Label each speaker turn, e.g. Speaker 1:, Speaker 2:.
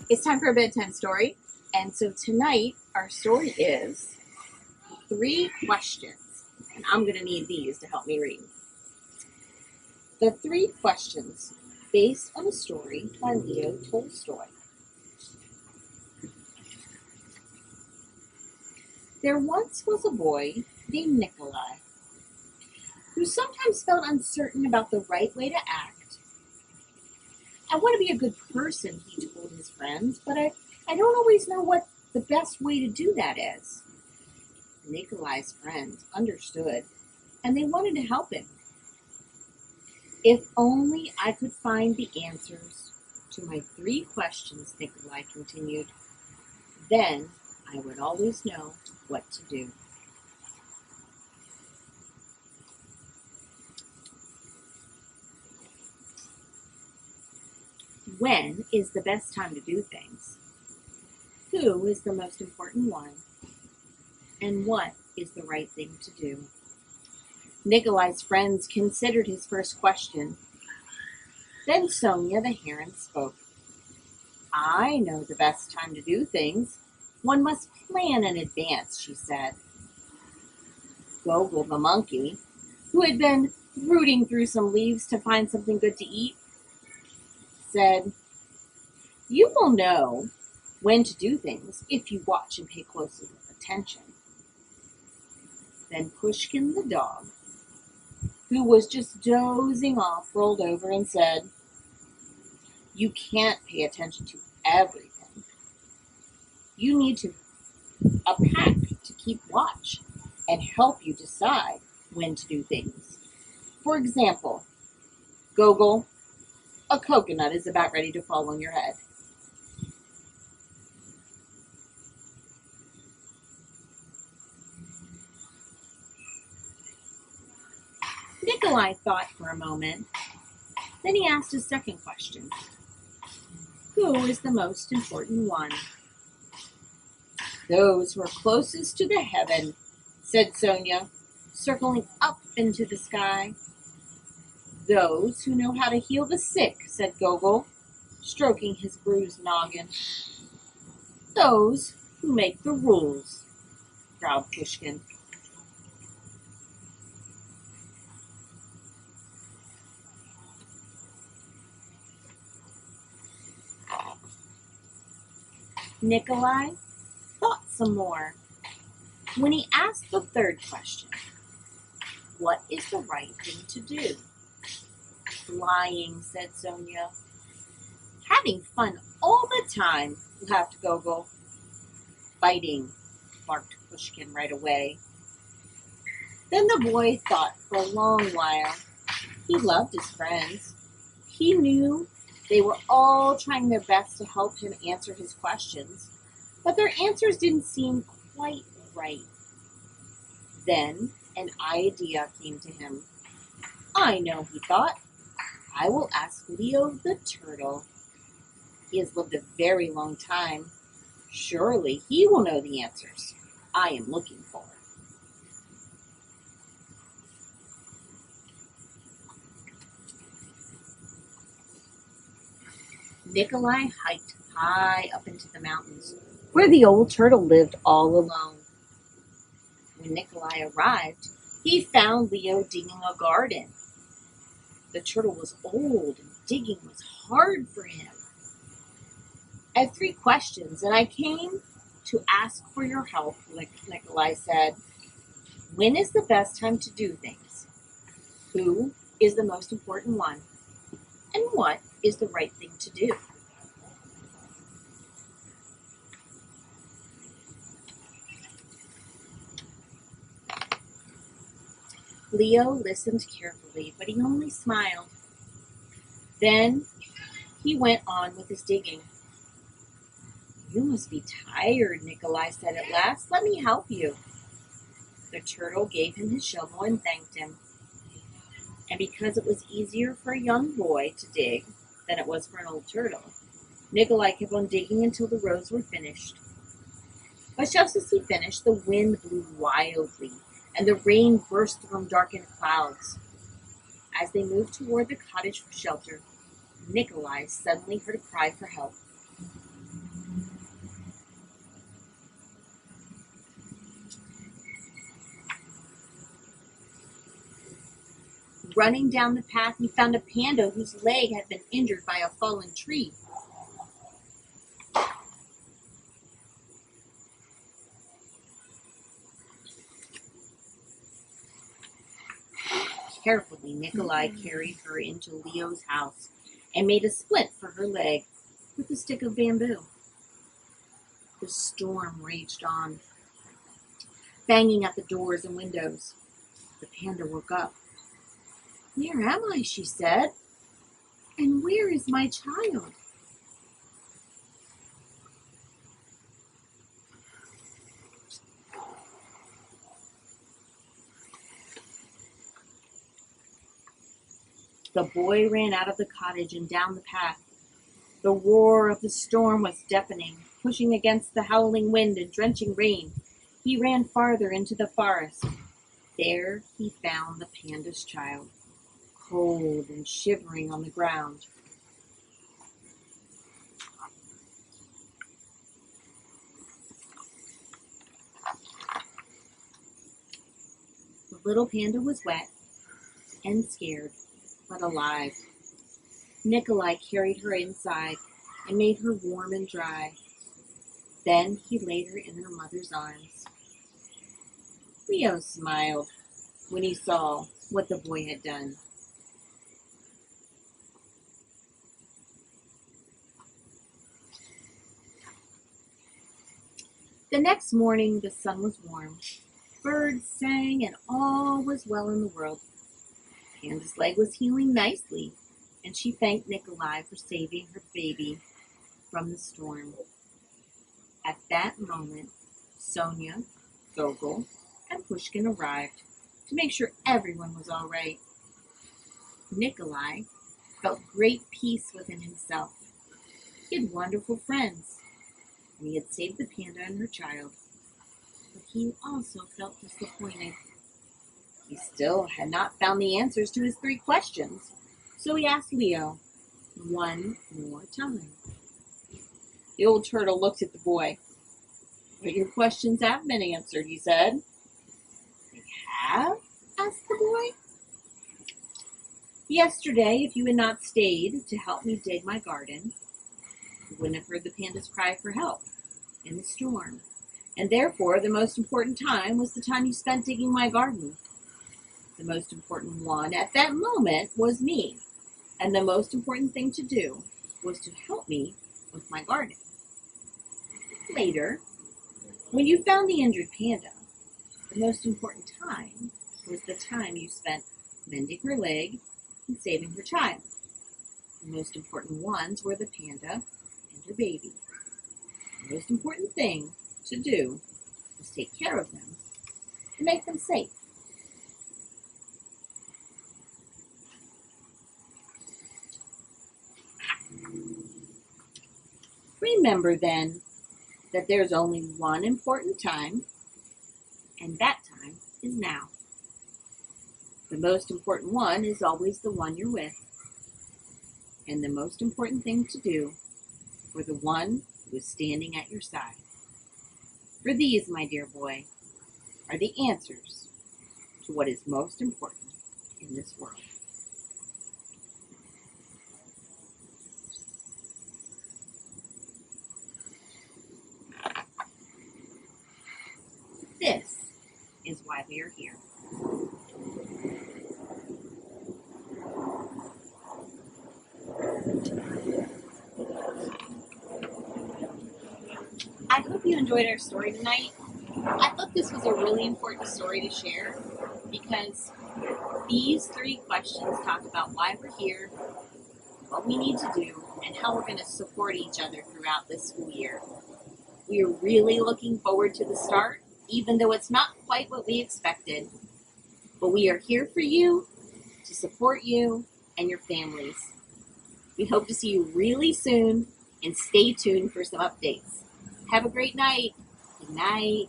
Speaker 1: It's time for a bedtime story. And so tonight, our story is 3 questions. And I'm going to need these to help me read. The 3 questions based on a story by Leo Tolstoy. There once was a boy named Nikolai who sometimes felt uncertain about the right way to act. I want to be a good person, he told his friends, but I don't always know what the best way to do that is. Nikolai's friends understood, and they wanted to help him. If only I could find the answers to my 3 questions, Nikolai continued, then I would always know what to do. When is the best time to do things? Who is the most important one? And what is the right thing to do? Nikolai's friends considered his first question. Then Sonia the heron spoke. I know the best time to do things. One must plan in advance, she said. Gogol the monkey, who had been rooting through some leaves to find something good to eat, said, You will know when to do things if you watch and pay close attention. Then Pushkin the dog, who was just dozing off, rolled over and said, You can't pay attention to everything. You need a pack to keep watch and help you decide when to do things. For example, Gogol, a coconut is about ready to fall on your head. Nikolai thought for a moment. Then he asked his second question. Who is the most important one? Those who are closest to the heaven, said Sonia, circling up into the sky. Those who know how to heal the sick, said Gogol, stroking his bruised noggin. Those who make the rules, growled Pushkin. Nikolai thought some more. When he asked the third question, what is the right thing to do? Flying, said Sonia. Having fun all the time, laughed Gogol. Fighting, barked Pushkin right away. Then the boy thought for a long while. He loved his friends. He knew they were all trying their best to help him answer his questions, but their answers didn't seem quite right. Then an idea came to him. I know, he thought. I will ask Leo the turtle. He has lived a very long time. Surely he will know the answers I am looking for. Nikolai hiked high up into the mountains, where the old turtle lived all alone. When Nikolai arrived, he found Leo digging a garden. The turtle was old and digging was hard for him. I have 3 questions, and I came to ask for your help, Nikolai said. When is the best time to do things? Who is the most important one? And what is the right thing to do? Leo listened carefully, but he only smiled. Then he went on with his digging. You must be tired, Nikolai said at last. Let me help you. The turtle gave him his shovel and thanked him. And because it was easier for a young boy to dig than it was for an old turtle, Nikolai kept on digging until the rows were finished. But just as he finished, the wind blew wildly, and the rain burst from darkened clouds. As they moved toward the cottage for shelter, Nikolai suddenly heard a cry for help. Running down the path, he found a panda whose leg had been injured by a fallen tree. Carefully, Nikolai carried her into Leo's house and made a splint for her leg with a stick of bamboo. The storm raged on, banging at the doors and windows. The panda woke up. "Where am I?" she said. "And where is my child?" The boy ran out of the cottage and down the path. The roar of the storm was deafening, pushing against the howling wind and drenching rain. He ran farther into the forest. There he found the panda's child, cold and shivering on the ground. The little panda was wet and scared, but alive. Nikolai carried her inside and made her warm and dry. Then he laid her in her mother's arms. Leo smiled when he saw what the boy had done. The next morning the sun was warm. Birds sang and all was well in the world. Panda's leg was healing nicely, and she thanked Nikolai for saving her baby from the storm. At that moment, Sonia, Gogol, and Pushkin arrived to make sure everyone was all right. Nikolai felt great peace within himself. He had wonderful friends, and he had saved the panda and her child. But he also felt disappointed. He still had not found the answers to his 3 questions, so he asked Leo one more time. The old turtle looked at the boy. "But your questions have been answered," he said. "They have?" asked the boy. "Yesterday, if you had not stayed to help me dig my garden, you wouldn't have heard the panda's cry for help in the storm. And therefore, the most important time was the time you spent digging my garden. The most important one at that moment was me, and the most important thing to do was to help me with my garden. Later, when you found the injured panda, the most important time was the time you spent mending her leg and saving her child. The most important ones were the panda and her baby. The most important thing to do was take care of them and make them safe." Remember then that there's only one important time, and that time is now. The most important one is always the one you're with, and the most important thing to do for the one who is standing at your side. For these, my dear boy, are the answers to what is most important in this world. This is why we are here. I hope you enjoyed our story tonight. I thought this was a really important story to share because these 3 questions talk about why we're here, what we need to do, and how we're going to support each other throughout this school year. We are really looking forward to the start, even though it's not quite what we expected. But we are here for you, to support you and your families. We hope to see you really soon, and stay tuned for some updates. Have a great night. Good night.